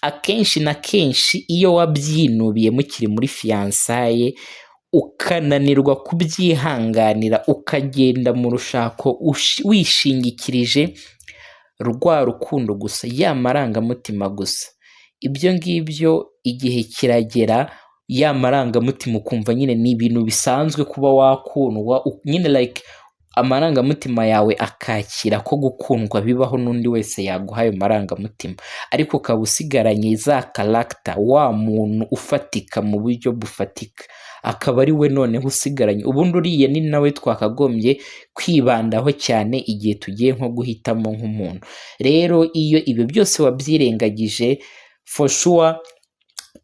akenshi na kenshi iyo wabyinubiye mukiri muri fiyansaye ukananirwa kubyihanganira ukagenda mu rushako wishingikirije rwa rukundo gusa, ya marangamutima gusa, ibyo ngibyo igihe kiragera ya marangamutima ukumva nyine ni ibintu bisanzwe kuba wakundwa, nyine like amarangamutima yawe akakira ko gukundwa bibaho n'undi wese yaguha ayo marangamutima, ariko ukaba usigaranye za karagita, wa muntu ufatika mu buryo bufatika, akaba ari we noneho usigaranye. Ubundi uriya ni nawe twakagombye kwibandaho cyane igihe tugiye nko guhitamo nk'umuntu. Rero iyo ibyo byose wabyirengagije, for sure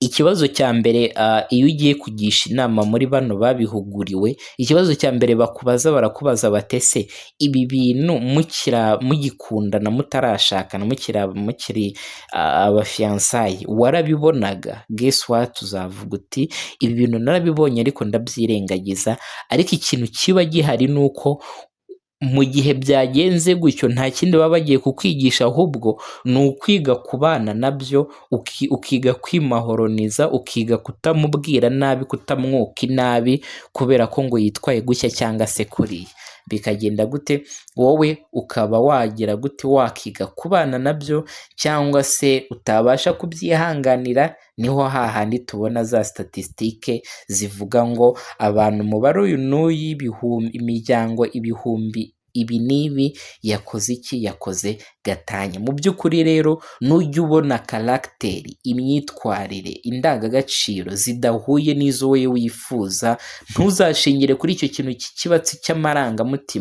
ikibazo cya mbere iyo ugiye kugisha inama muri bano babihuguriwe, ikibazo cya mbere barakubaza batese ibi bintu mugikundana mutarashakana mukiri abafiyansaye warabibonaga? Guess what, uzavuga uti ibi bintu narabibonye ariko ndabyirengagiza. Ariko ikintu kiba gihari ni uko mu gihe byagenze gutyo nta kindi baba bagiye kukwigisha, ahubwo ni ukwiga kubana nabyo, ukiga kwimahoroniza, ukiga kutamubwira nabi, kutamwuka inabi kubera ko ngo yitwaye gutya cyangwa se kuriya. Bikagenda gute? Wowe ukaba wagira gute? Wakiga kubana nabyo, cyangwa se utabasha kubyihanganira. Niho hahandi tubona za statisitike zivuga ngo abantu umubare uyu n'uyu imiryango ibihumbi ibi n'ibi yakoze iki? Yakoze gatanya. Mu by'ukuri rero nujya ubona karagiteri, imyitwarire, indangagaciro zidahuye n'izo wowe wifuza, ntuzashingire kuri icyo kintu cy'ikibatsi cy'amarangamutima.